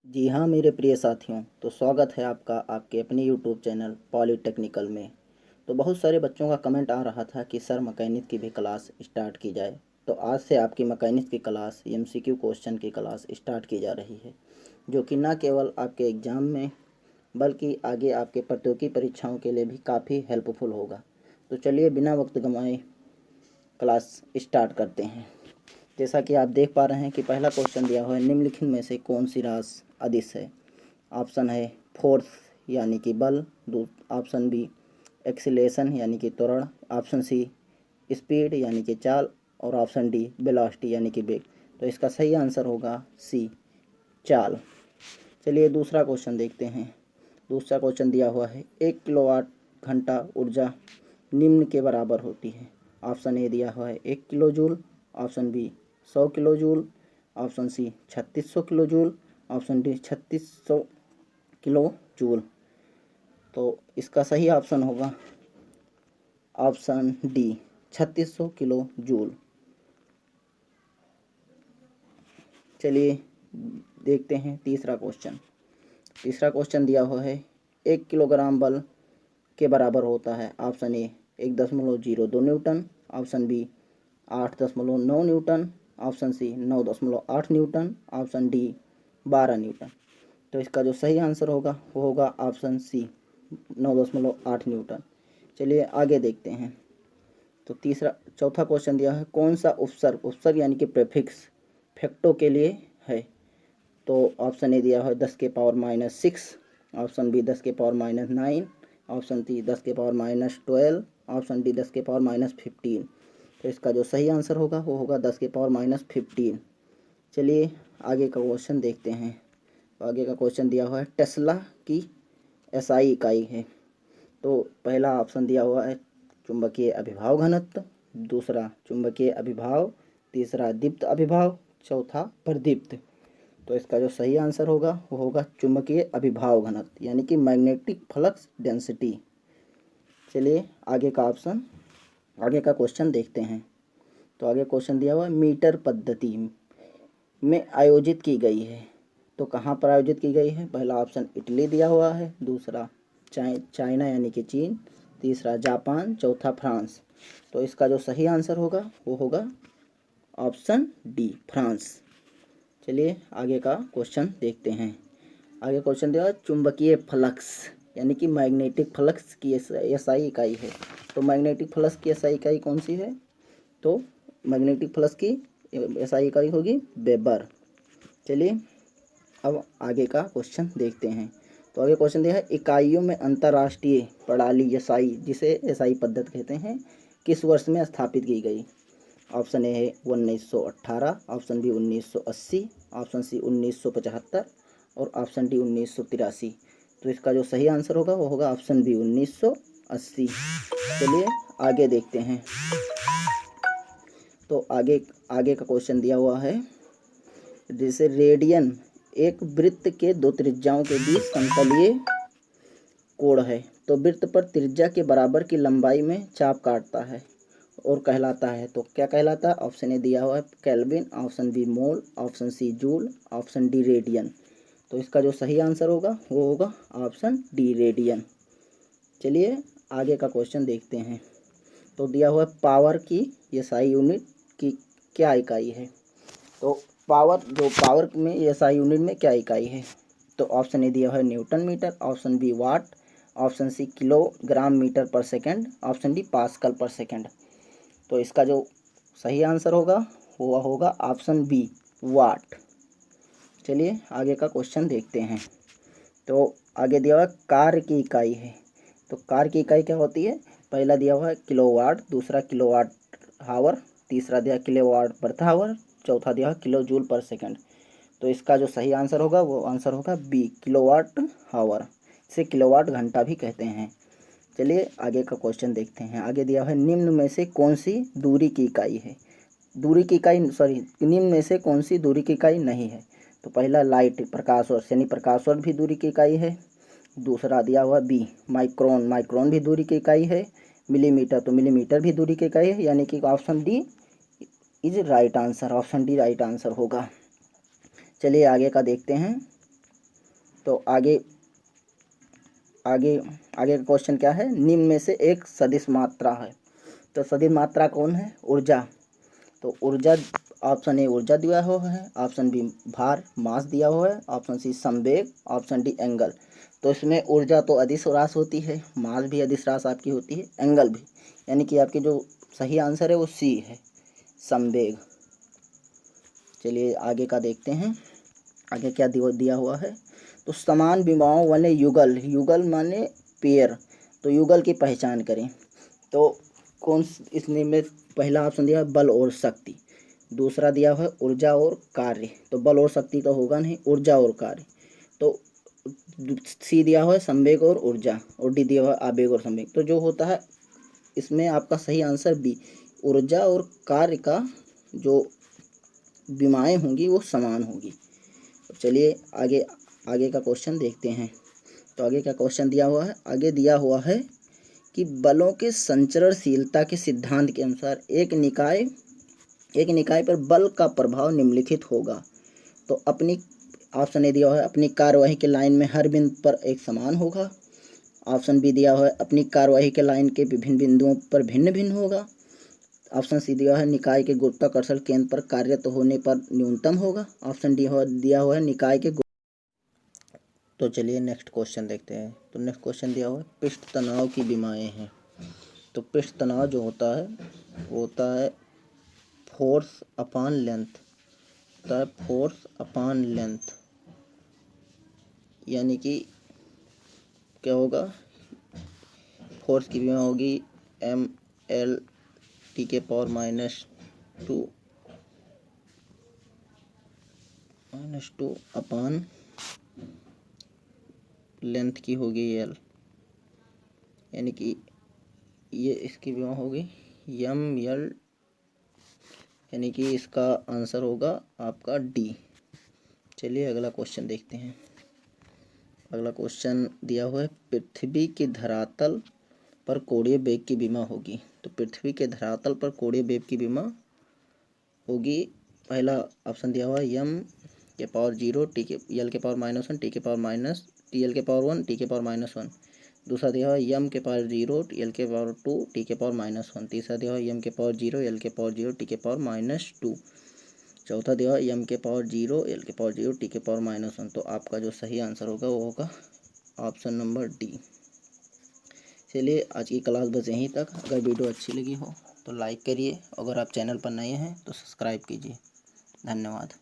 जी हाँ मेरे प्रिय साथियों, तो स्वागत है आपका आपके अपने यूट्यूब चैनल पॉलीटेक्निकल में। तो बहुत सारे बच्चों का कमेंट आ रहा था कि सर मैकेनिक की भी क्लास स्टार्ट की जाए। तो आज से आपकी मैकेनिक की क्लास एमसीक्यू क्वेश्चन की क्लास स्टार्ट की जा रही है, जो कि न केवल आपके एग्ज़ाम में बल्कि आगे आपके प्रतियोगी परीक्षाओं के लिए भी काफ़ी हेल्पफुल होगा। तो चलिए बिना वक्त गंवाए क्लास स्टार्ट करते हैं। जैसा कि आप देख पा रहे हैं कि पहला क्वेश्चन दिया हुआ है, निम्नलिखित में से कौन सी राशि अदिश है। ऑप्शन है फोर्स यानी कि बल, ऑप्शन बी एक्सीलरेशन यानी कि त्वरण, ऑप्शन सी स्पीड यानी कि चाल, और ऑप्शन डी वेलोसिटी यानी कि वेग। तो इसका सही आंसर होगा सी चाल। चलिए दूसरा क्वेश्चन देखते हैं। दूसरा क्वेश्चन दिया हुआ है, 1 किलोवाट घंटा ऊर्जा निम्न के बराबर होती है। ऑप्शन ए दिया हुआ है 1 kilo joule, option B 100 kilo joule, option C 3600 kilo joule, option D 3600 kilo joule. तो इसका सही ऑप्शन होगा ऑप्शन डी 3600 किलो जूल। चलिए देखते हैं तीसरा क्वेश्चन। तीसरा क्वेश्चन दिया हुआ है, 1 किलोग्राम बल के बराबर होता है। Option A 1.02 newton, option B 8.9 newton, option C 9.8 newton, option D 12 newton. तो इसका जो सही आंसर होगा वो होगा ऑप्शन सी 9.8 न्यूटन। चलिए आगे देखते हैं। तो चौथा क्वेश्चन दिया है, कौन सा उपसर्ग यानी कि प्रेफिक्स फैक्टो के लिए है। तो ऑप्शन ए दिया है 10⁻⁻6, option B 10⁻⁻9, option C 10⁻⁻12, option D 10⁻⁻15। तो इसका जो सही आंसर होगा वो होगा 10⁻15। चलिए आगे का क्वेश्चन देखते हैं। तो आगे का क्वेश्चन दिया हुआ है, टेस्ला की एसआई इकाई है। तो पहला ऑप्शन दिया हुआ है चुंबकीय अभिभाव घनत्व, दूसरा चुंबकीय अभिभाव, तीसरा दीप्त अभिभाव, चौथा प्रदीप्त। तो इसका जो सही आंसर होगा वो होगा चुंबकीय अभिभाव घनत्व यानी कि मैग्नेटिक फ्लक्स डेंसिटी। चलिए आगे का क्वेश्चन देखते हैं। तो आगे क्वेश्चन दिया हुआ है, मीटर पद्धति में आयोजित की गई है। तो कहाँ पर आयोजित की गई है। पहला ऑप्शन इटली दिया हुआ है, दूसरा चाइना यानी कि चीन, तीसरा जापान, चौथा फ्रांस। तो इसका जो सही आंसर होगा वो होगा ऑप्शन डी फ्रांस। चलिए आगे का क्वेश्चन देखते हैं। आगे क्वेश्चन दिया चुंबकीय फ्लक्स यानी कि मैग्नेटिक फ्लक्स की एसआई इकाई है। तो मैग्नेटिक फ्लक्स की एसआई इकाई कौन सी है। तो मैग्नेटिक फ्लक्स की एसआई इकाई होगी वेबर। चलिए अब आगे का क्वेश्चन देखते हैं। तो आगे क्वेश्चन दिया है, इकाइयों में अंतर्राष्ट्रीय प्रणाली एसआई, जिसे एसआई पद्धति कहते हैं, किस वर्ष में स्थापित की गई। ऑप्शन ए है 1918, ऑप्शन बी 1980, ऑप्शन सी 1975 और ऑप्शन डी 1983। तो इसका जो सही आंसर होगा वो होगा ऑप्शन बी 1980। चलिए आगे देखते हैं। तो आगे का क्वेश्चन दिया हुआ है, जैसे रेडियन एक वृत्त के दो त्रिज्याओं के बीच समतलीय कोण है। तो वृत्त पर त्रिज्या के बराबर की लंबाई में चाप काटता है और कहलाता है। तो क्या कहलाता है। ऑप्शन ए दिया हुआ है kelvin, option b mole, option c joule, option d radian. तो इसका जो सही आंसर होगा वो होगा ऑप्शन डी रेडियन। चलिए आगे का क्वेश्चन देखते हैं। तो दिया हुआ है, पावर की एसआई यूनिट की क्या इकाई है। तो पावर में एसआई यूनिट में क्या इकाई है। तो ऑप्शन ए दिया है न्यूटन मीटर, ऑप्शन बी वाट, ऑप्शन सी किलोग्राम मीटर पर सेकंड, ऑप्शन डी पास्कल पर सेकंड। तो इसका जो सही आंसर होगा वो होगा ऑप्शन बी वाट। चलिए आगे का क्वेश्चन देखते हैं। तो आगे दिया हुआ कार्य की इकाई है। तो कार्य की इकाई क्या होती है। पहला दिया हुआ है किलोवाट, दूसरा किलोवाट हावर, तीसरा दिया किलोवाट प्रति हावर, चौथा दिया किलो जूल पर सेकंड। तो इसका जो सही आंसर होगा वो आंसर होगा बी किलोवाट हावर। इसे किलोवाट घंटा भी कहते हैं। चलिए आगे का क्वेश्चन देखते हैं। आगे दिया है, निम्न में से कौन सी दूरी की इकाई है। निम्न में से कौन सी दूरी की इकाई नहीं है। तो पहला लाइट प्रकाश वर्ष यानी प्रकाश वर्ष भी दूरी की इकाई है। दूसरा दिया हुआ बी माइक्रोन भी दूरी की इकाई है। मिलीमीटर, तो मिलीमीटर भी दूरी की इकाई है, यानी कि option D is right answer. Option D right answer होगा। चलिए आगे का देखते हैं। तो आगे आगे आगे का क्वेश्चन क्या है, निम्न में से एक सदिश मात्रा है। तो सदिश मात्रा कौन है, ऊर्जा। तो ऊर्जा, ऑप्शन ए ऊर्जा दिया हुआ है, ऑप्शन बी भार मास दिया हुआ है, ऑप्शन सी संवेग, ऑप्शन डी एंगल। तो इसमें ऊर्जा तो अदिश ह्रास होती है, मास भी अदिश ह्रास आपकी होती है, एंगल भी, यानी कि आपकी जो सही आंसर है वो सी है, संवेग। चलिए आगे का देखते हैं, आगे क्या दिया हुआ है। तो समान विमाओं वाले युगल, युगल माने पेयर, तो युगल की पहचान करें। तो कौन इसमें में पहला ऑप्शन दिया है बल और शक्ति, दूसरा दिया हुआ है ऊर्जा और कार्य। तो बल और शक्ति तो होगा नहीं, ऊर्जा और कार्य। तो सी दिया हुआ है संवेग और ऊर्जा, और डी दिया हुआ है आवेग और संवेग। तो जो होता है इसमें आपका सही आंसर बी, ऊर्जा और कार्य का जो विमाएँ होंगी वो समान होगी। चलिए आगे का क्वेश्चन देखते हैं। तो आगे का क्वेश्चन दिया हुआ है, आगे दिया हुआ है कि बलों के संचरणशीलता के सिद्धांत के अनुसार एक निकाय पर बल का प्रभाव निम्नलिखित होगा। तो अपनी, ऑप्शन ए दिया हुआ है अपनी कार्यवाही के लाइन में हर बिंदु पर एक समान होगा, ऑप्शन बी दिया हुआ है अपनी कार्यवाही के लाइन के विभिन्न बिंदुओं पर भिन्न भिन्न होगा, ऑप्शन सी दिया है निकाय के गुरुत्वाकर्षण केंद्र पर कार्यरत होने पर न्यूनतम होगा, ऑप्शन डी दिया हुआ है निकाय के। तो चलिए नेक्स्ट क्वेश्चन देखते हैं। तो नेक्स्ट क्वेश्चन दिया हुआ है पृष्ठ तनाव की विमाएँ हैं। तो पृष्ठ तनाव जो होता है वो होता है फोर्स अपॉन लेंथ, होता है फोर्स अपॉन लेंथ, यानी कि क्या होगा, फोर्स की विमा होगी ml -2 अपॉन लेंथ की होगी l, यानी कि ये इसकी विमा होगी ml, यानी कि इसका आंसर होगा आपका डी। चलिए अगला क्वेश्चन देखते हैं। अगला क्वेश्चन दिया हुआ है पृथ्वी के धरातल पर कोणीय वेग की विमा होगी। तो पृथ्वी के धरातल पर कोणीय वेग की विमा होगी, पहला ऑप्शन दिया हुआ है m के पावर 0 t के l के पावर -1 t के पावर माइनस TL के पावर 1 t के पावर -1, दूसरा दिया हुआ है m के पावर 0 l के पावर 2 t के पावर -1, तीसरा दिया हुआ है m के पावर 0 l के पावर 0 t के पावर -2, चौथा दिया हुआ है m के पावर 0 l के पावर 0 t के पावर -1। तो आपका जो सही आंसर होगा वो होगा ऑप्शन नंबर डी। चलिए आज की क्लास बस यहीं तक। अगर वीडियो अच्छी लगी हो तो लाइक करिए, अगर आप चैनल पर नए हैं तो सब्सक्राइब कीजिए। धन्यवाद।